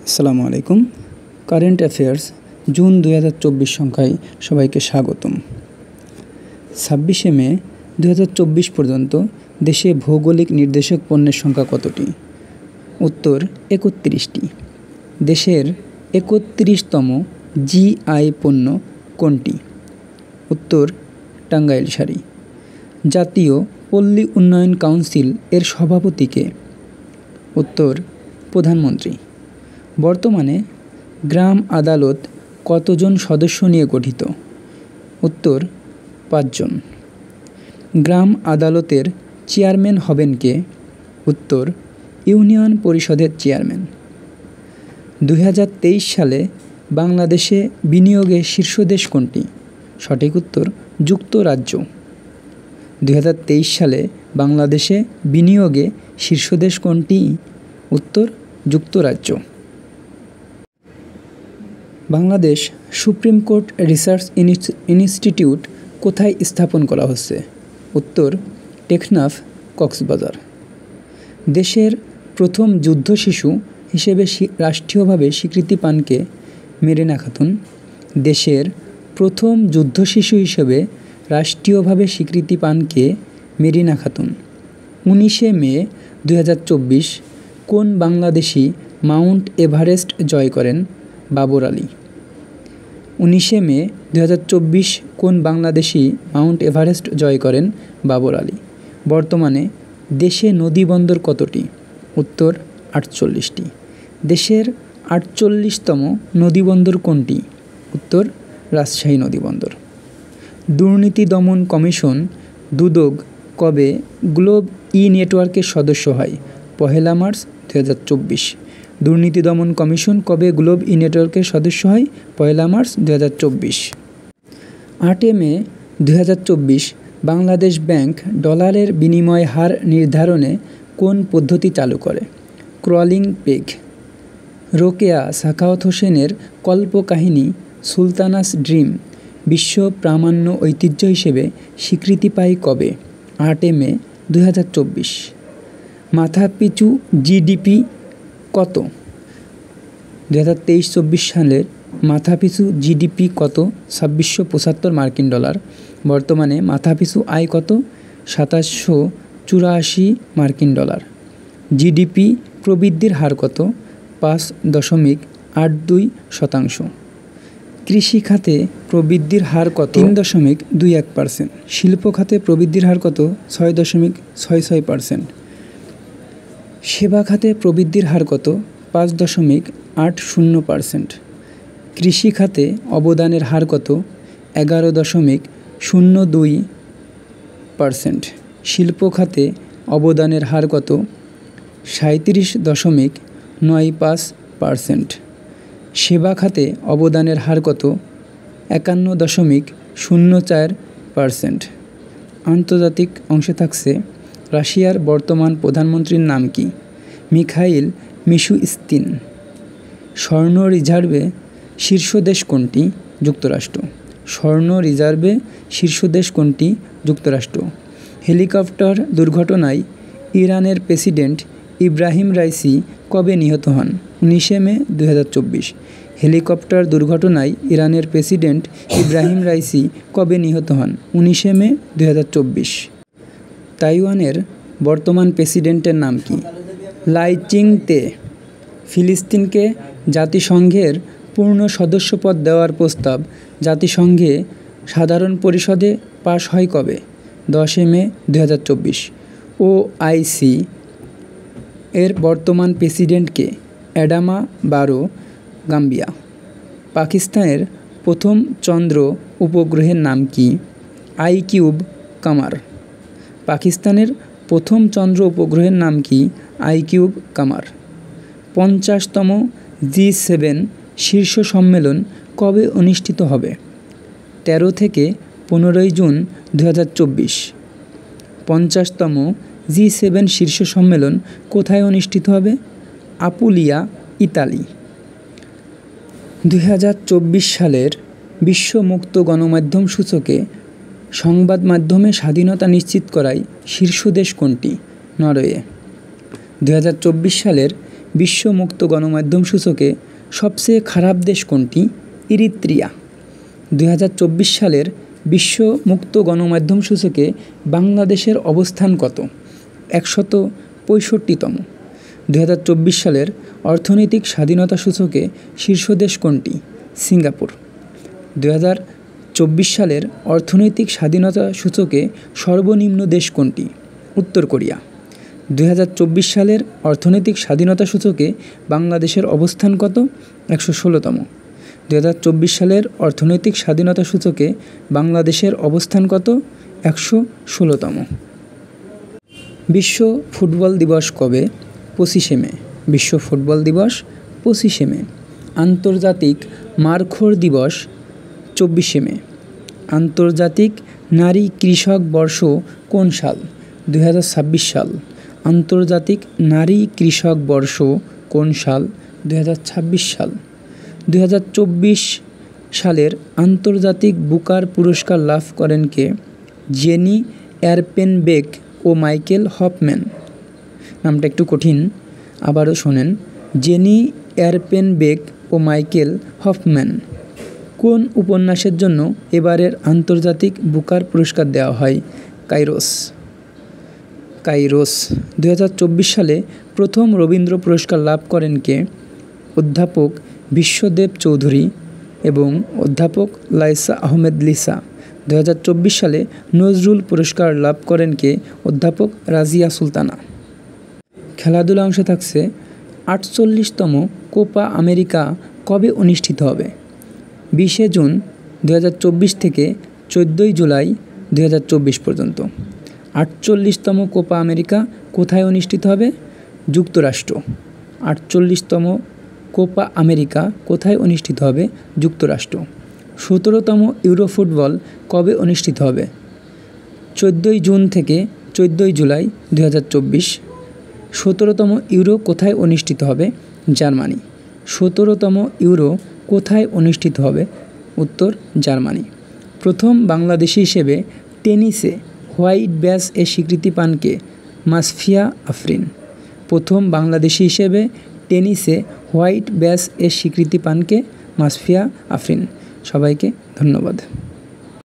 আসসালামু আলাইকুম। Current affairs June 2024 সংখ্যায় সবাইকে স্বাগতম। 26শে মে 2024 পর্যন্ত দেশে ভৌগোলিক নির্দেশক পণ্যের সংখ্যা কতটি? উত্তর 31টি। দেশের 31তম জিআই পণ্য কোনটি? উত্তর টাঙ্গাইল শাড়ি। জাতীয় পল্লী উন্নয়ন কাউন্সিল এর সভাপতি কে? উত্তর প্রধানমন্ত্রী। বর্তমানে গ্রাম আদালত কতজন সদস্য নিয়ে গঠিত? উত্তর 5 জন। গ্রাম আদালতের চেয়ারম্যান হবেন কে? উত্তর ইউনিয়ন পরিষদের চেয়ারম্যান। 2023 সালে বাংলাদেশে বিনিয়োগে শীর্ষ দেশ কোনটি? সঠিক উত্তর যুক্তরাজ্য। 2023 সালে বাংলাদেশে বিনিয়োগে শীর্ষ দেশ কোনটি? উত্তর যুক্তরাজ্য। Bangladesh supreme court research institute কোথায় স্থাপন করা হচ্ছে? উত্তর টেকনাফ, কক্সবাজার। দেশের প্রথম যুদ্ধ শিশু হিসেবে রাষ্ট্রীয়ভাবে স্বীকৃতি পান কে? মেরিনা খাতুন। দেশের প্রথম যুদ্ধ শিশু হিসেবে রাষ্ট্রীয়ভাবে স্বীকৃতি পান কে? মেরিনা খাতুন। 19শে মে 2024 কোন বাংলাদেশি মাউন্ট এভারেস্ট জয় করেন? বাবর আলী। 19শে মে 2024 কোন বাংলাদেশি মাউন্ট এভারেস্ট জয় করেন? বাবর আলী। বর্তমানে দেশে নদীবন্দর কতটি? উত্তর 48টি। দেশের 48তম নদীবন্দর কোনটি? উত্তর রাজশাহী নদীবন্দর। দুর্নীতি দমন কমিশন দুদক কবে গ্লোব নেটওয়ার্কের সদস্য হয়? 1 মার্চ 2024। দুর্নীতি দমন কমিশন কবে গ্লোব নেটওয়ার্কের সদস্য হয়? 1 মার্চ 2024। 8 মে 2024 বাংলাদেশ ব্যাংক ডলারের বিনিময় হার নির্ধারণে কোন পদ্ধতি চালু করে? Crawling peg. রোকেয়া সাখাওয়াত হোসেনের কল্পকাহিনী সুলতানাস ড্রিম বিশ্ব প্রামাণ্য ঐতিহ্য হিসেবে স্বীকৃতি পায় কবে? 8 মে 2024। মাথাপিছু জিডিপি কত? 2023-24 সালের মাথাপিছু জিডিপি কত? 2675 মার্কিন ডলার। বর্তমানে মাথাপিছু আয় কত? 2784 মার্কিন ডলার। জিডিপি প্রবৃদ্ধির হার কত? 5.82%। কৃষি খাতে প্রবৃদ্ধির হার কত? 3.21%। শিল্প খাতে প্রবৃদ্ধির হার কত? 6.66%। সেবা খাতে প্রবৃদ্ধির হার কত? 5.80%। কৃষি খাতে অবদানের হার কত? 11.02%। শিল্প খাতে অবদানের হার কত? 37.95%। সেবা খাতে অবদানের হার কত? 51.04%। আন্তর্জাতিক অংশে থাকছে রাশিয়ার বর্তমান প্রধানমন্ত্রীর নাম কি? মিখাইল মিশুস্তিন। স্বর্ণ রিজার্ভে শীর্ষ দেশ কোনটি? যুক্তরাষ্ট্র। স্বর্ণ রিজার্ভে শীর্ষ দেশ কোনটি? যুক্তরাষ্ট্র। হেলিকপ্টার দুর্ঘটনায় ইরানের প্রেসিডেন্ট ইব্রাহিম রাইসি কবে নিহত হন? 19শে মে 2024। হেলিকপ্টার দুর্ঘটনায় ইরানের প্রেসিডেন্ট ইব্রাহিম রাইসি কবে নিহত হন? 19শে মে 2024। তাইওয়ানের বর্তমান প্রেসিডেন্টের নাম কি? লাই চিং-তে। ফিলিস্তিনকে জাতিসংঘের পূর্ণ সদস্যপদ দেওয়ার প্রস্তাব জাতিসংঘে সাধারণ পরিষদে পাশ হয় কবে? 10 মে 2024। ওআইসি এর বর্তমান প্রেসিডেন্ট কে? অ্যাডামা বারো, গাম্বিয়া। পাকিস্তানের প্রথম চন্দ্র উপগ্রহের নাম কি? আইকিউব কামার। পাকিস্তানের প্রথম চন্দ্র উপগ্রহের নাম কি? আইকিউব কামার। 50তম জি7 শীর্ষ সম্মেলন কবে অনুষ্ঠিত হবে? 13 থেকে 15 জুন 2024। 50তম জি7 শীর্ষ সম্মেলন কোথায় অনুষ্ঠিত হবে? Apulia, Italy. 2024 সালের বিশ্ব মুক্ত গণমাধ্যম সূচকে সংবাদ মাধ্যমে স্বাধীনতা নিশ্চিত করায় শীর্ষ দেশ কোনটি? নরওয়ে। 2024 সালের বিশ্ব মুক্ত গণমাধ্যম সূচকে সবচেয়ে খারাপ দেশ কোনটি? ইরিত্রিয়া। 2024 সালের বিশ্ব মুক্ত গণমাধ্যম সূচকে বাংলাদেশের অবস্থান কত? 165তম। 2024 সালের অর্থনৈতিক স্বাধীনতা সূচকে শীর্ষ দেশ কোনটি? সিঙ্গাপুর। 2024 সালের অর্থনৈতিক স্বাধীনতা সূচকে সর্বনিম্ন দেশ কোনটি? উত্তর কোরিয়া। 2024 সালের অর্থনৈতিক স্বাধীনতা সূচকে বাংলাদেশের অবস্থান কত? 116তম। 2024 সালের অর্থনৈতিক স্বাধীনতা সূচকে বাংলাদেশের অবস্থান কত? 116তম। বিশ্ব ফুটবল দিবস কবে? 25শে মে। বিশ্ব ফুটবল দিবস 25শে মে। আন্তর্জাতিক মারখোর দিবস 24শে মে। আন্তর্জাতিক নারী কৃষক বর্ষ কোন সাল? 2026 সাল। আন্তর্জাতিক নারী কৃষক বর্ষ কোন সাল? 2026 সাল। 2024 সালের আন্তর্জাতিক বুকার পুরস্কার লাভ করেন কে? জেনি এরপেনবেক ও মাইকেল হফম্যান। নামটা একটু কঠিন, আবারও শোনেন। জেনি এরপেনবেক ও মাইকেল হফম্যান। কোন উপন্যাসের জন্য এবারের আন্তর্জাতিক বুকার পুরস্কার দেওয়া হয়? কাইরোস। 2024 সালে প্রথম রবীন্দ্র পুরস্কার লাভ করেন কে? অধ্যাপক বিশ্বদেব চৌধুরী এবং অধ্যাপক লাইসা আহমেদ লিসা। 2024 সালে নজরুল পুরস্কার লাভ করেন কে? অধ্যাপক রাজিয়া সুলতানা। খেলাধুলা অংশে থাকছে 48তম কোপা আমেরিকা কবে অনুষ্ঠিত হবে? 20শে জুন 2024 থেকে 14ই জুলাই 2024 পর্যন্ত। 48তম কোপা আমেরিকা কোথায় অনুষ্ঠিত হবে? যুক্তরাষ্ট্র। 48তম কোপা আমেরিকা কোথায় অনুষ্ঠিত হবে? যুক্তরাষ্ট্র। 17তম ইউরো ফুটবল কবে অনুষ্ঠিত হবে? 14ই জুন থেকে 14ই জুলাই 2024। 17তম ইউরো কোথায় অনুষ্ঠিত হবে? জার্মানি। 17তম ইউরো কোথায় অনুষ্ঠিত হবে? উত্তর জার্মানি। প্রথম বাংলাদেশি হিসেবে টেনিসে হোয়াইট ব্যাজ এর স্বীকৃতি পান কে? মাসফিয়া আফরিন। প্রথম বাংলাদেশি হিসেবে টেনিসে হোয়াইট ব্যাজ এর স্বীকৃতি পান কে? মাসফিয়া আফরিন। সবাইকে ধন্যবাদ।